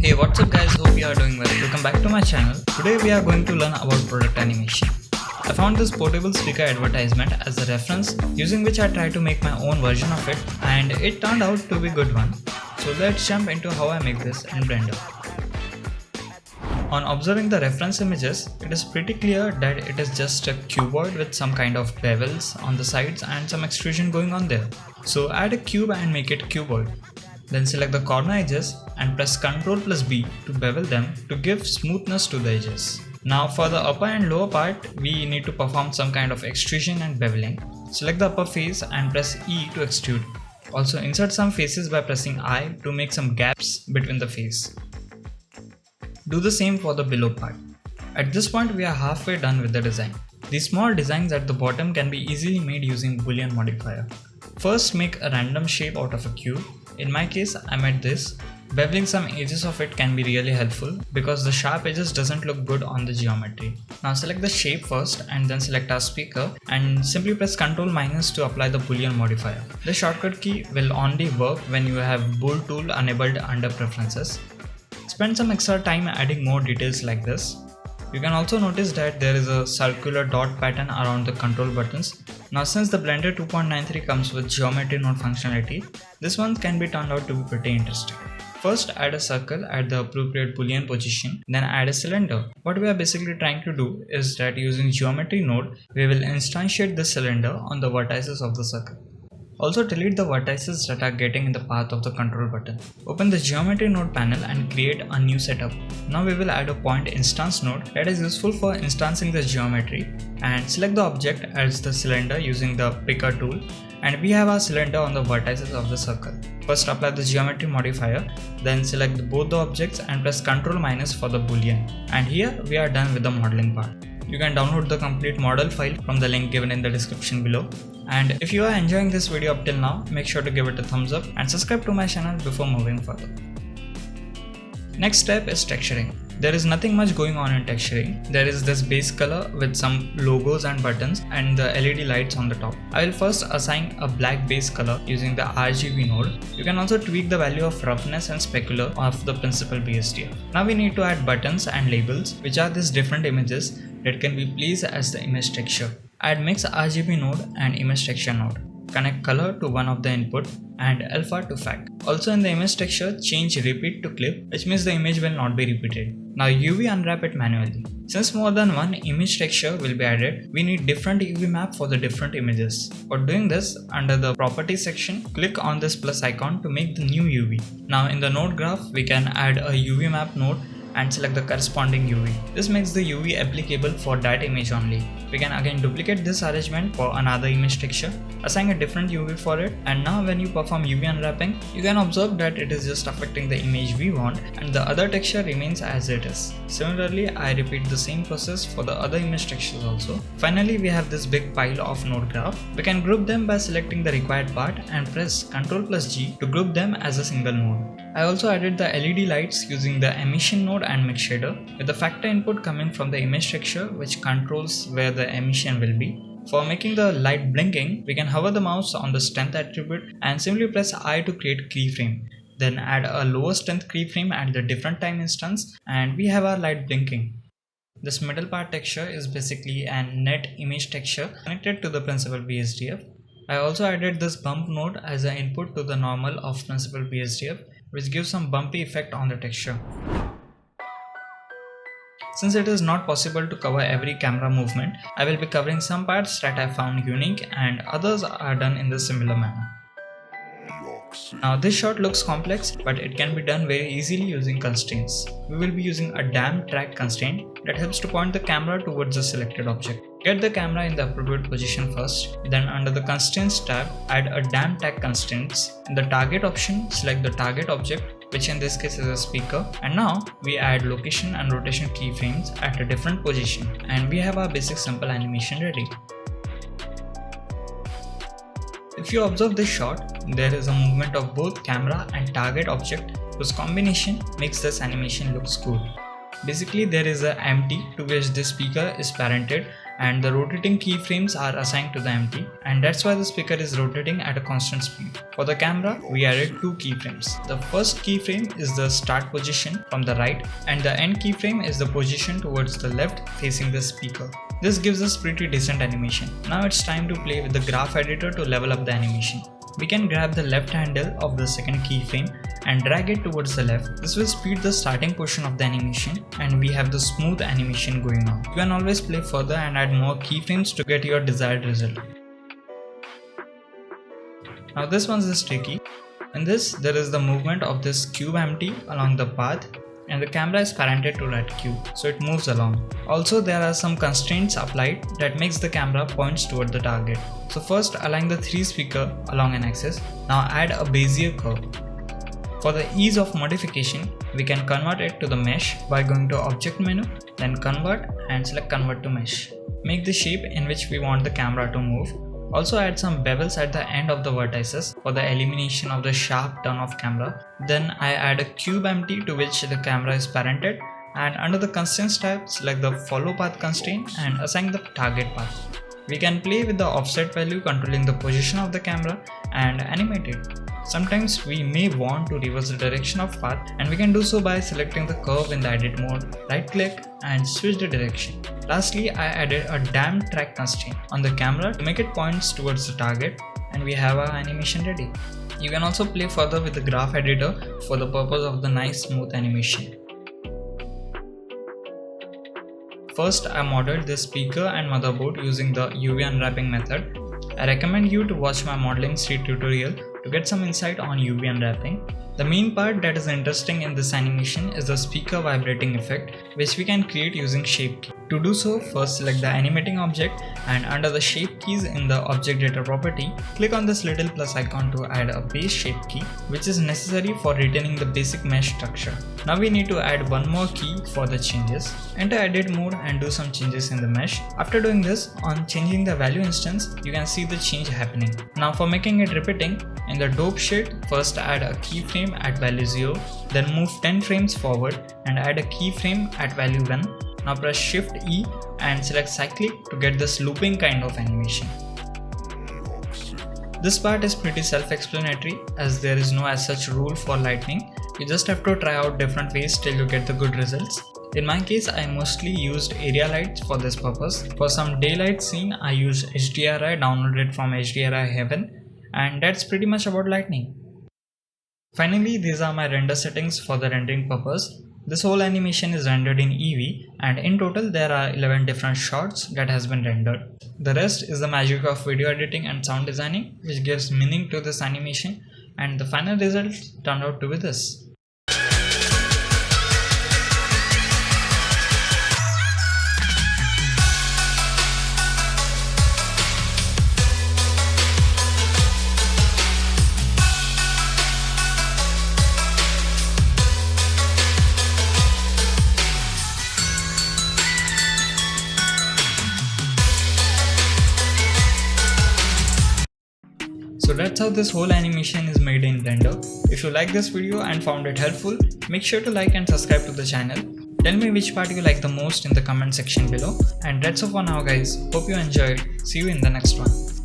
Hey, what's up guys, hope you are doing well. Welcome back to my channel. Today we are going to learn about product animation. I found this portable speaker advertisement as a reference using which I tried to make my own version of it and it turned out to be a good one. So let's jump into how I make this in Blender. On observing the reference images, it is pretty clear that it is just a cuboid with some kind of bevels on the sides and some extrusion going on there. So add a cube and make it cuboid. Then select the corner edges and press Ctrl plus B to bevel them to give smoothness to the edges. Now for the upper and lower part, we need to perform some kind of extrusion and beveling. Select the upper face and press E to extrude. Also insert some faces by pressing I to make some gaps between the face. Do the same for the below part. At this point we are halfway done with the design. These small designs at the bottom can be easily made using Boolean modifier. First make a random shape out of a cube. In my case I made this. Beveling some edges of it can be really helpful because the sharp edges doesn't look good on the geometry. Now select the shape first and then select our speaker and simply press Ctrl- to apply the Boolean modifier. The shortcut key will only work when you have Bool tool enabled under preferences. Spend some extra time adding more details like this. You can also notice that there is a circular dot pattern around the control buttons. Now since the Blender 2.93 comes with geometry node functionality, this one can be turned out to be pretty interesting. First add a circle at the appropriate Boolean position, then add a cylinder. What we are basically trying to do is that using geometry node, we will instantiate the cylinder on the vertices of the circle. Also delete the vertices that are getting in the path of the control button. Open the geometry node panel and create a new setup. Now we will add a point instance node that is useful for instancing the geometry and select the object as the cylinder using the picker tool, and we have our cylinder on the vertices of the circle. First apply the geometry modifier, then select both the objects and press Ctrl- for the Boolean, and here we are done with the modeling part. You can download the complete model file from the link given in the description below. And if you are enjoying this video up till now, make sure to give it a thumbs up and subscribe to my channel before moving further. Next step is texturing. There is nothing much going on in texturing. There is this base color with some logos and buttons and the LED lights on the top. I will first assign a black base color using the RGB node. You can also tweak the value of roughness and specular of the principal BSDF. Now we need to add buttons and labels, which are these different images that can be placed as the image texture. Add mix RGB node and image texture node. Connect color to one of the input and alpha to FAC. Also in the image texture, change repeat to clip, which means the image will not be repeated. Now UV unwrap it manually. Since more than one image texture will be added, we need different UV map for the different images. For doing this, under the properties section, click on this plus icon to make the new UV. Now in the node graph, we can add a UV map node and select the corresponding UV. This makes the UV applicable for that image only. We can again duplicate this arrangement for another image texture, assign a different UV for it, and now when you perform UV unwrapping, you can observe that it is just affecting the image we want and the other texture remains as it is. Similarly, I repeat the same process for the other image textures also. Finally, we have this big pile of node graph. We can group them by selecting the required part and press Ctrl plus G to group them as a single node. I also added the LED lights using the emission node and mix shader with the factor input coming from the image texture, which controls where the emission will be. For making the light blinking, we can hover the mouse on the strength attribute and simply press I to create keyframe. Then add a lower strength keyframe at the different time instance and we have our light blinking. This middle part texture is basically an net image texture connected to the principal BSDF. I also added this bump node as an input to the normal of principal BSDF, which gives some bumpy effect on the texture. Since it is not possible to cover every camera movement, I will be covering some parts that I found unique and others are done in the similar manner. Now this shot looks complex, but it can be done very easily using constraints. We will be using a damp track constraint that helps to point the camera towards the selected object. Get the camera in the appropriate position first, then under the constraints tab, add a damp track constraints. In the target option, select the target object, which in this case is a speaker, and now we add location and rotation keyframes at a different position, and we have our basic simple animation ready. If you observe this shot, there is a movement of both camera and target object whose combination makes this animation looks cool. Basically there is a empty to which this speaker is parented and the rotating keyframes are assigned to the empty, and that's why the speaker is rotating at a constant speed. For the camera, we added two keyframes. The first keyframe is the start position from the right, and the end keyframe is the position towards the left facing the speaker. This gives us pretty decent animation. Now it's time to play with the graph editor to level up the animation. We can grab the left handle of the second keyframe and drag it towards the left. This will speed the starting portion of the animation and we have the smooth animation going on. You can always play further and add more keyframes to get your desired result. Now this one is tricky. In this, there is the movement of this cube empty along the path, and the camera is parented to that cube, so it moves along. Also, there are some constraints applied that makes the camera points toward the target. So first, align the three speaker along an axis. Now add a Bezier curve. For the ease of modification, we can convert it to the mesh by going to Object menu, then Convert and select Convert to Mesh. Make the shape in which we want the camera to move. Also add some bevels at the end of the vertices for the elimination of the sharp turn of camera. Then I add a cube empty to which the camera is parented, and under the constraints tab, select the follow path constraint and assign the target path. We can play with the offset value controlling the position of the camera and animate it. Sometimes we may want to reverse the direction of path, and we can do so by selecting the curve in the edit mode, right click and switch the direction. Lastly, I added a damp track constraint on the camera to make it points towards the target, and we have our animation ready. You can also play further with the graph editor for the purpose of the nice smooth animation. First, I modeled the speaker and motherboard using the UV unwrapping method. I recommend you to watch my modeling street tutorial to get some insight on UV unwrapping. The main part that is interesting in this animation is the speaker vibrating effect, which we can create using shape key. To do so, first select the animating object, and under the shape keys in the object data property, click on this little plus icon to add a base shape key, which is necessary for retaining the basic mesh structure. Now we need to add one more key for the changes. Enter edit mode and do some changes in the mesh. After doing this, on changing the value instance, you can see the change happening. Now for making it repeating, in the dope shade, first add a keyframe at value 0, then move 10 frames forward and add a keyframe at value 1. Now press Shift E and select cyclic to get this looping kind of animation. This part is pretty self-explanatory as there is no as such rule for lighting. You just have to try out different ways till you get the good results. In my case, I mostly used area lights for this purpose. For some daylight scene, I used HDRI downloaded from HDRI Heaven, and that's pretty much about lighting. Finally, these are my render settings for the rendering purpose. This whole animation is rendered in Eevee, and in total there are 11 different shots that has been rendered. The rest is the magic of video editing and sound designing, which gives meaning to this animation, and the final result turned out to be this. So that's how this whole animation is made in Blender. If you like this video and found it helpful, make sure to like and subscribe to the channel. Tell me which part you like the most in the comment section below. And that's all for now guys. Hope you enjoyed. See you in the next one.